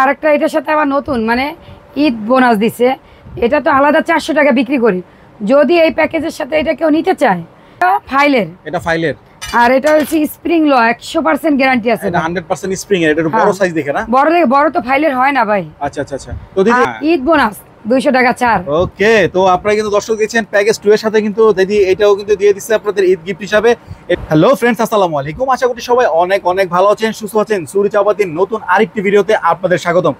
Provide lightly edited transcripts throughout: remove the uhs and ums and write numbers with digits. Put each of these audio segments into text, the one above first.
আরেকটা এটার সাথে আবার নতুন মানে ঈদ বোনাস দিছে। এটা তো আলাদা 400 টাকা বিক্রি করি। যদি এই প্যাকেজের সাথে এটা কেউ নিতে চায়, এটা ফাইলের আর এটা হচ্ছে স্প্রিং ল 100% গ্যারান্টি আছে। এটা 100% স্প্রিং এর। এটা বড় সাইজ দেখে না? বড় তো ফাইলের হয় না ভাই। আচ্ছা আচ্ছা আচ্ছা। তো দিদি ঈদ বোনাস 200 টাকা ছাড়। ওকে, তো আপনারা কিন্তু দর্শক দেখছেন প্যাকেজ 2 এর সাথে কিন্তু দিদি এটাও কিন্তু দিয়ে দিচ্ছে আপনাদের ঈদ গিফট হিসাবে। হ্যালো ফ্রেন্ডস, আসসালামু আলাইকুম। আশা করি সবাই অনেক অনেক ভালো আছেন, সুস্থ আছেন। সুরি চাপাতির নতুন আরেকটি ভিডিওতে আপনাদের স্বাগতম।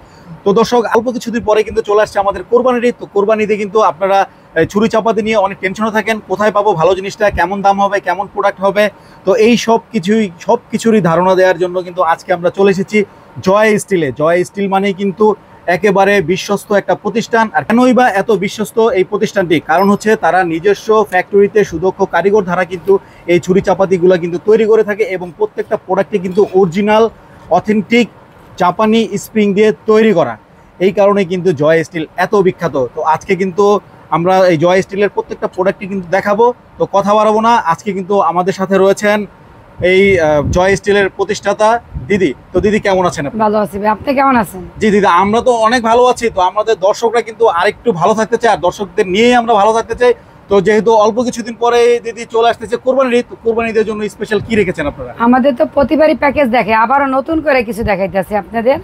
তো দর্শক, অল্প কিছুদিন পরে কিন্তু চলে আসছে আমাদের কোরবানির ঈদ। তো কোরবানিতে কিন্তু আপনারা ছুরি চাপাতি নিয়ে অনেক টেনশনে থাকেন, কোথায় পাবো ভালো জিনিসটা, কেমন দাম হবে, কেমন প্রোডাক্ট হবে। তো এই সব কিছুরই ধারণা দেওয়ার জন্য কিন্তু আজকে আমরা চলে এসেছি জয় স্টিলে। জয় স্টিল মানেই কিন্তু একেবারে বিশ্বস্ত একটা প্রতিষ্ঠান। আর কেনই বা এত বিশ্বস্ত এই প্রতিষ্ঠানটি? কারণ হচ্ছে তারা নিজস্ব ফ্যাক্টরিতে সুদক্ষ কারিগর দ্বারা কিন্তু এই ছুরি চাপাতিগুলো কিন্তু তৈরি করে থাকে এবং প্রত্যেকটা প্রোডাক্টে কিন্তু অরিজিনাল অথেন্টিক জাপানি স্প্রিং দিয়ে তৈরি করা। এই কারণে কিন্তু জয় স্টিল এত বিখ্যাত। তো আজকে কিন্তু আমরা এই জয় স্টিলের প্রত্যেকটা প্রোডাক্টই কিন্তু দেখাবো। তো কথা বাড়াবো না, আজকে কিন্তু আমাদের সাথে রয়েছেন এই জয় স্টিলের প্রতিষ্ঠাতা দিদি। তো দিদি কেমন আছেন? ভালো আছি ভাই, আপনি কেমন আছেন? জি দিদি, আমরা তো অনেক ভালো আছি। তো আমাদের দর্শকরা কিন্তু আরেকটু ভালো থাকতে চায়, আর দর্শকদের নিয়েই আমরা ভালো থাকতে চাই। তো যেহেতু অল্প কিছুদিন পরে দিদি চলে আসতেছে কোরবানির ঈদ, কোরবানিদের জন্য স্পেশাল কি রেখেছেন আপনারা? আমাদের তো প্রতিবারই প্যাকেজ দেখে, আবারও নতুন করে কিছু দেখাইতেছে আপনাদের।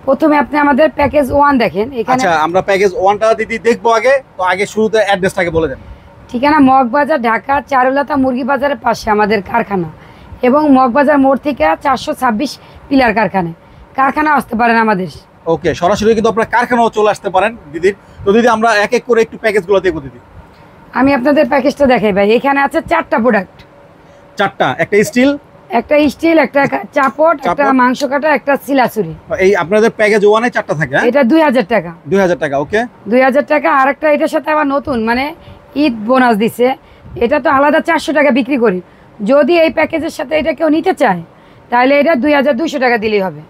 প্রথমে আপনি আমাদের প্যাকেজ 1 দেখেন। এখানে আচ্ছা, আমরা প্যাকেজ 1টা দিদি দেখবো আগে। তো আগে শুরুতে অ্যাড্রেসটাকে বলে দেন। ঠিকানা মগবাজার, ঢাকা চারুলতা মুরগি বাজারের পাশে আমাদের কারখানা, এবং মগবাজার মোড় থেকে 426 পিলার কারখানা আসতে পারেন আমাদের। ওকে, সরাসরি কিন্তু আপনারা কারখানাও চলে আসতে পারেন দিদির। তো দিদি আমরা এক এক করে একটু প্যাকেজগুলো দেখবো দিদি। আমি আপনাদের প্যাকেজটা দেখাই ভাই। এখানে আছে 4টা প্রোডাক্ট। 4টা? একটা স্টিল, একটা চাপট, একটা মাংস কাটা, একটা সিলাছুরি। এই আপনাদের প্যাকেজ 1-এ 4টা থাকে। এটা 2000 টাকা। 2000 টাকা। ওকে, 2000 টাকা। আরেকটা এটার সাথে আবার নতুন মানে ঈদ বোনাস দিছে। এটা তো আলাদা 400 টাকা বিক্রি করি। যদি এই প্যাকেজের সাথে এটা কেউ নিতে চায়, তাহলে এটা 2200 টাকা দিলেই হবে।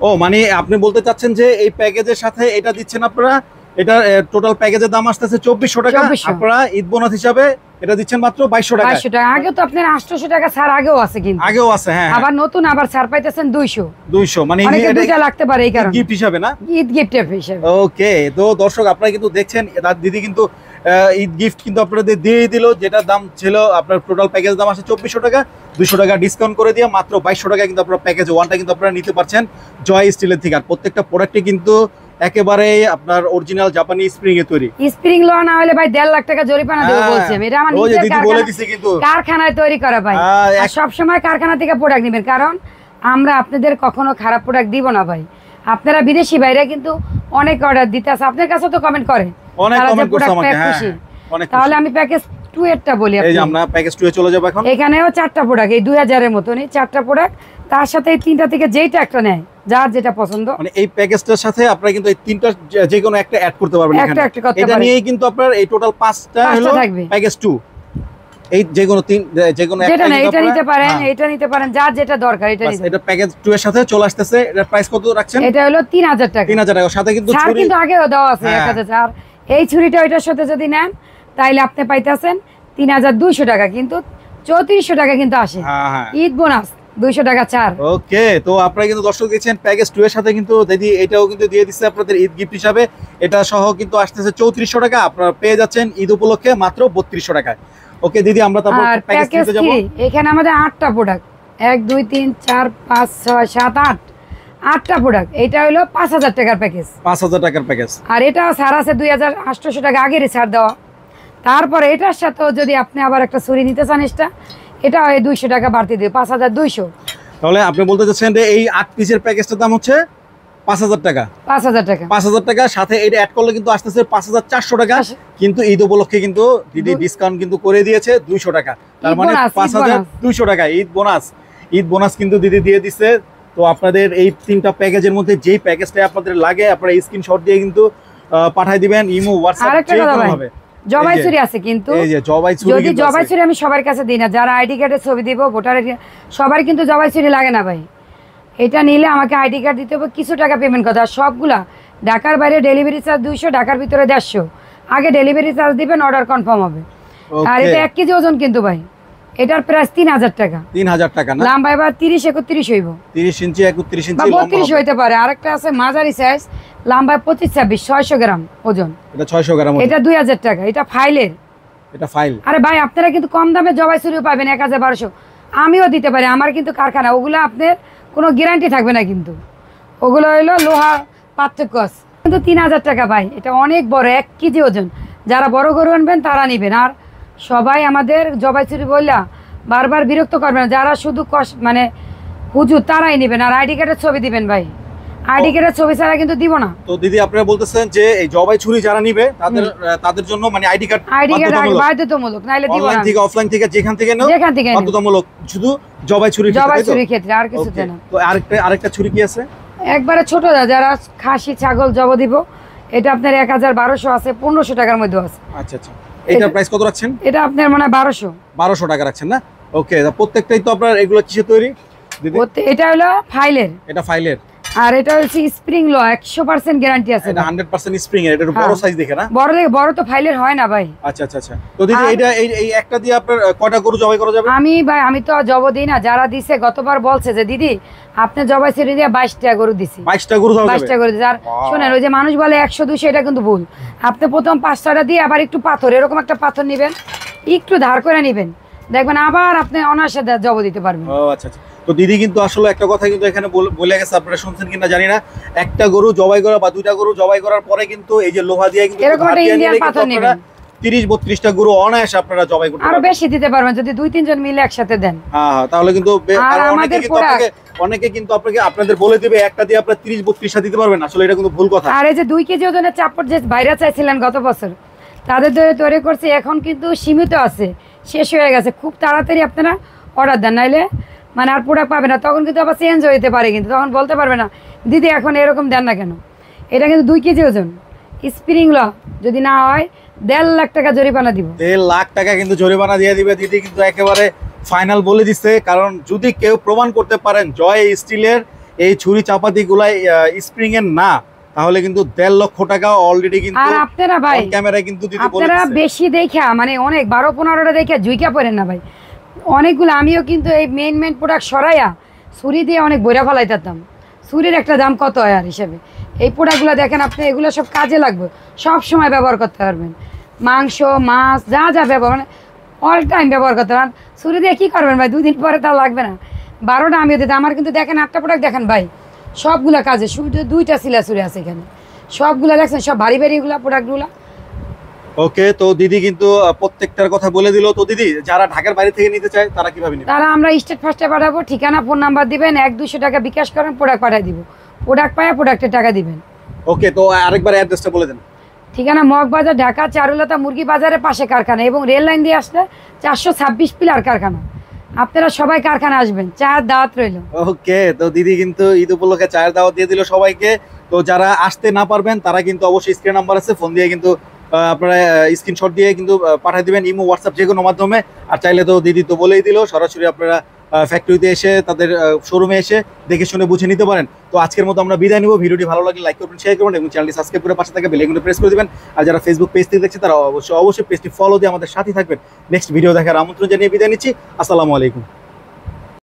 ও মানে আপনি বলতে চাচ্ছেন যে এই প্যাকেজের সাথে এটা দিচ্ছেন আপনারা, এটা টোটাল প্যাকেজের দাম আসতেছে 2400 টাকা। আপনারা ঈদ বোনাস হিসাবে এটা দিচ্ছেন মাত্র 2200 টাকা। 2200 টাকা। আগে তো আপনার 800 টাকা ছাড় আগেও আছে, কিন্তু আগেও আছে। হ্যাঁ, আবার নতুন আবার ছাড় পাইতেছেন 200 মানে এটা দুইটা লাগতে পারে, এই কারণে গিফট হিসাবে না, ঈদ গিফট হিসাবে। ওকে, তো দর্শক আপনারা কিন্তু দেখছেন দিদি কিন্তু ঈদ গিফট কিন্তু আপনাদের দিয়ে দিল। যেটা দাম ছিল আপনার টোটাল প্যাকেজ দাম আছে 2400 টাকা, 200 টাকা ডিসকাউন্ট করে দিয়ে মাত্র 2200 টাকা কিন্তু আপনারা প্যাকেজ 1টা কিন্তু আপনারা নিতে পারছেন জয় স্টিলের থেকে। আর প্রত্যেকটা প্রোডাক্টে কিন্তু একেবারে আপনার অরিজিনাল জাপানি স্প্রিং এ তৈরি। স্প্রিং ল না হলে ভাই 1.5 লাখ টাকা জরিমানা দেব বলছি আমি। এটা আমার নিজের কারখানায় তৈরি করা ভাই। আর সব সময় কারখানা থেকে প্রোডাক্ট নেবেন, কারণ আমরা আপনাদের কখনো খারাপ প্রোডাক্ট দিব না ভাই। আপনারা বিদেশি বাইরে কিন্তু অনেক অর্ডার দিতে আছে, আপনার কাছে তো কমেন্ট করে অনেক কমেন্ট করছে আমাকে। হ্যাঁ, তাহলে আমি প্যাকেজ 2 এরটা বলি। এই যে আমরা প্যাকেজ 2 এ চলে যাব এখন। এখানেও 4টা প্রোডাক্ট, এই 2000 এর মতনই 4টা প্রোডাক্ট। তার সাথে এই 3টা থেকে যেইটা একটা নেয়, যার যেটা পছন্দ, মানে এই প্যাকেজটার সাথে আপনারা কিন্তু এই 3টা যে কোনো একটা অ্যাড করতে পারবেন এখানে। এটা নিয়েই কিন্তু আপনার এই টোটাল 5টা হলো প্যাকেজ 2। এই যে কোনো যেটা না এটা নিতে পারেন, এটা নিতে পারেন, যার যেটা দরকার এটা নিতে। এটা প্যাকেজ 2 এর সাথে চলে আসতেছে। এটার প্রাইস কত রাখছেন? এটা হলো 3000 টাকা। 3000 টাকা সাথে কিন্তু ছুরি কিন্তু আগেও দেওয়া আছে 1000। আর এই ছুরিটা ওইটার সাথে যদি নেন, তাইলে আপনি পাইতেছেন 3200 টাকা, কিন্তু 3400 টাকা কিন্তু আসে ঈদ বোনাস 200 টাকা ছাড়। ওকে, তো আপনারা কিন্তু দর্শক দেখছেন প্যাকেজ 2 এর সাথে কিন্তু দিদি এটাও কিন্তু দিয়ে দিচ্ছে আপনাদের ঈদ গিফট হিসাবে। এটা সহ কিন্তু আসতেছে 3400 টাকা। আপনারা পেয়ে যাচ্ছেন ঈদ উপলক্ষে মাত্র 3200 টাকায়। ওকে দিদি, আমরা তারপর প্যাকেজ 3 তে যাব। এখানে আমাদের 8টা প্রোডাক্ট, 1 2 3 4 5 6 7 8টা প্রোডাক্ট। এটা হলো 5000 টাকার প্যাকেজ। 5000 টাকার প্যাকেজ। আর এটাও ছাড় আছে 2800 টাকা আগেরই ছাড় দেওয়া। তারপরে এটার সাথেও যদি আপনি আবার একটা ছুরি নিতে চান, এটা 200 টাকা বাড়তি দিয়ে 5200। তাহলে আপনি বলতে চাচ্ছেন যে এই 8 পিসের প্যাকেজটার দাম হচ্ছে 5000 টাকা। 5000 টাকা। 5000 টাকা সাথে এটা অ্যাড করলে কিন্তু আসতেছে 5400 টাকা। কিন্তু ঈদ উপলক্ষে কিন্তু দিদি ডিসকাউন্ট কিন্তু করে দিয়েছে 200 টাকা। তার মানে 5200 টাকা ঈদ বোনাস কিন্তু দিদি দিয়ে দিচ্ছে। তো আপনাদের এই 3টা প্যাকেজের মধ্যে যেই প্যাকেজটা আপনাদের লাগে, আপনারা স্ক্রিনশট দিয়ে কিন্তু পাঠিয়ে দিবেন ইমো হোয়াটসঅ্যাপ যে কোনো ভাবে। জবাই ছুরি আছে, কিন্তু এই যে জবাই ছুরি, যদি জবাই ছুরি আমি সবার কাছে দিই না। যারা আইডি কার্ডের ছবি দিব, ভোটারের, সবার কিন্তু জবাই ছুরি লাগে না ভাই। এটা নিলে আমাকে আইডি কার্ড দিতে হবে, কিছু টাকা পেমেন্ট করতে হবে। সবগুলা ঢাকার বাইরে ডেলিভারি চার্জ 200, ঢাকার ভিতরে 150। আগে ডেলিভারি চার্জ দিবেন, অর্ডার কনফার্ম হবে। আর এটা 1 কেজি ওজন কিন্তু ভাই। এটার প্রাইস 3000 টাকা। 3000 টাকা না? লম্বা এবার 30 31 হইব। 30 ইঞ্চি 31 ইঞ্চি লম্বা 32 হইতে পারে। আরেকটা আছে মাঝারি সাইজ, লম্বা 25 26 600 গ্রাম ওজন। এটা 600 গ্রাম ওজন। এটা 2000 টাকা। এটা ফাইলের। এটা ফাইল। আরে ভাই আপনারা কিন্তু কম দামে জবাই ছুরিও পাবেন 1200। আমিও দিতে পারি, আমার কিন্তু কারখানা। ওগুলো আপনার কোনো গ্যারান্টি থাকবে না, কিন্তু ওগুলো হইলো লোহা পার্থক্য আছে। কিন্তু 3000 টাকা ভাই, এটা অনেক বড় 1 কেজি ওজন। যারা বড় গরু আনবেন তারা নেবেন। আর সবাই আমাদের জবাই ছুরি বললা বারবার বিরক্ত করবেন, যারা শুধু মানে হুজুর তারাই নেবেন। আর আইডি কার্ডের ছবি দিবেন ভাই, আইডি কার্ডের ছবি ছাড়া কিন্তু দিব না। তো দিদি আপনারা বলতেছেন যে এই জবাই ছুরি যারা নিবে তাদের জন্য মানে আইডি কার্ড বাধ্যতামূলক, নাইলে দিব না। অনলাইন থেকে অফলাইন থেকে যেখান থেকে নাও বাধ্যতামূলক, শুধু জবাই ছুরির ক্ষেত্রে আর কিছু না। তো আরেকটা ছুরি কি আছে? একবারে ছোট যারা খাসি ছাগল জব দিব, এটা আপনার 1200 আছে, 1500 টাকার মধ্যে আছে। আচ্ছা আচ্ছা, এটার প্রাইস কত রাখছেন? এটা আপনার মানে 1200 টাকা রাখছেন না? ওকে, প্রত্যেকটাই তো আপনার এগুলো কিসে তৈরি দিদি? এটা হলো ফাইলের। এটা ফাইলের। আর এটা হচ্ছে স্প্রিং ল, 100% গ্যারান্টি আছে। এটা 100% স্প্রিং এর। এটা বড় সাইজ দেখে না? বড় তো ফাইলের হয় না ভাই। আচ্ছা আচ্ছা আচ্ছা। তো দিদি এটা এই একটা দিয়ে আপনার কয়টা গরু জবাই করা যাবে? আমি তো জব দেই না। যারা দিছে গতবার বলছে যে দিদি আপনি জবাই ছুরি দিয়ে 22টা গরু দিছি। 22টা গরু জবাই 22টা গরু দিছি। আর শুনেন, ওই যে মানুষ বলে 100 200, এটা কিন্তু ভুল। আপনি প্রথম 5টাটা দিয়ে আবার একটু পাথর, এরকম একটা পাথর নেবেন, একটু ধার করে নেবেন, দেখবেন আবার আপনি অনায়াসে জব দিতে পারবেন। ও আচ্ছা আচ্ছা। তো দিদি কিন্তু আসলে একটা কথা কিন্তু এখানে বলে গেছে, আপনারা শুনছেন কিনা জানি না, একটা গরু জবাই করা বা দুইটা গরু জবাই করার পরে কিন্তু এই যে লোহা দিয়ে কিন্তু এরকম একটা ইন্ডিয়ান পাথর নেবেন, 30-32টা গরু অনায়াসে আপনারা জবাই করতে পারবেন। আরো বেশি দিতে পারবেন যদি 2-3 জন মিলে একসাথে দেন। হ্যাঁ, তাহলে কিন্তু অনেকে কিন্তু আপনাদের বলে দিবে একটা দিয়ে আপনারা 30-32টা দিতে পারবেন। আসলে এটা কিন্তু ভুল কথা। আর এই যে 2 কেজি ওজনের চাপড় যে বাইরে চাইছিলেন গত বছর, তাদের ধরে তৈরি করছে, এখন কিন্তু সীমিত আছে, শেষ হয়ে গেছে। খুব তাড়াতাড়ি আপনারা অর্ডার দেন, নাইলে মানে আর প্রোডাক্ট পাবে না। তখন কিন্তু আবার চেঞ্জ হইতে পারে, কিন্তু তখন বলতে পারবে না দিদি এখন এরকম দেন না কেন। এটা কিন্তু 2 কেজি ওজন স্প্রিং ল, যদি না হয় 1.5 লাখ টাকা জরিমানা দিব। 1.5 লাখ টাকা কিন্তু জরিমানা দিয়ে দিবে দিদি, কিন্তু একেবারে ফাইনাল বলে দিচ্ছে। কারণ যদি কেউ প্রমাণ করতে পারেন জয় স্টিলের এই ছুরি চাপাতি গুলাই স্প্রিং এর না, তাহলে কিন্তু 1.5 লক্ষ টাকা অলরেডি কিন্তু। আর আপনারা ভাই ক্যামেরায় কিন্তু দিদি আপনারা বেশি দেখা মানে অনেক 12-15টা দেখে জুইকা পড়েন না ভাই। অনেকগুলো আমিও কিন্তু এই মেইন প্রোডাক্ট সরাইয়া ছুরি দিয়ে অনেক বইরা ফেলাইতাম। ছুরির একটা দাম কত হয় আর হিসাবে। এই প্রোডাক্টগুলো দেখেন আপনি, এগুলো সব কাজে লাগবে, সব সময় ব্যবহার করতে পারবেন। মাংস মাছ যা ব্যবহার মানে অল টাইম ব্যবহার করতে পারেন। ছুরি দিয়ে কী করবেন ভাই, 2 দিন পরে তা লাগবে না। 12টা আমিও দিতাম। আমার কিন্তু দেখেন 8টা প্রোডাক্ট দেখেন ভাই, সবগুলা কাজে। শুধু 2টা সিলা ছুরি আছে এখানে, সবগুলা দেখছেন, সব ভারী এগুলা প্রোডাক্টগুলা। ওকে, তো দিদি কিন্তু প্রত্যেকটার কথা বলে দিল। তো দিদি যারা ঢাকার বাইরে থেকে নিতে চায় তারা কিভাবে নেবে? তারা আমরা স্টেট ফার্স্টে পাঠাবো, ঠিকানা ফোন নাম্বার দিবেন, 100-200 টাকা বিকাশ করেন, প্রোডাক্ট পাঠিয়ে দিব। প্রোডাক্ট পায় প্রোডাক্টের টাকা দিবেন। ওকে, তো আরেকবার অ্যাড্রেসটা বলে দেন। ঠিকানা মগবাজার, ঢাকা চারুলতা মুরগি বাজারের পাশে কারখানা, এবং রেল লাইন দিয়ে আসলে 426 পিলার কারখানা। আপনারা সবাই কারখানা আসবেন, চায়ের দাওয়াত রইল। ওকে, তো দিদি কিন্তু ঈদ উপলক্ষে চায়ের দাওয়াত দিয়ে দিল সবাইকে। তো যারা আসতে না পারবেন তারা কিন্তু অবশ্যই স্ক্রিন নাম্বার আছে, ফোন দিয়ে কিন্তু আপনারা স্ক্রিনশট দিয়ে কিন্তু পাঠিয়ে দিবেন, ইমো হোয়াটসঅ্যাপ যে কোনো মাধ্যমে। আর চাইলে তো দিদি তো বলেই দিল, সরাসরি আপনারা ফ্যাক্টরিতে এসে তাদের শোরুমে এসে দেখে শুনে বুঝে নিতে পারেন। তো আজকের মতো আমরা বিদায় নিব। ভিডিওটি ভালো লাগলে লাইক করবেন, শেয়ার করবেন এবং চ্যানেলটি সাবস্ক্রাইব করে পাশে থাকা বেল আইকনটি প্রেস করে দিবেন। আর যারা ফেসবুক পেজ থেকে দেখছে তারা অবশ্যই পেজটি ফলো দিয়ে আমাদের সাথে থাকবেন। নেক্সট ভিডিও দেখার আমন্ত্রণ জানিয়ে বিদায় নিচ্ছি। আসসালামু আলাইকুম।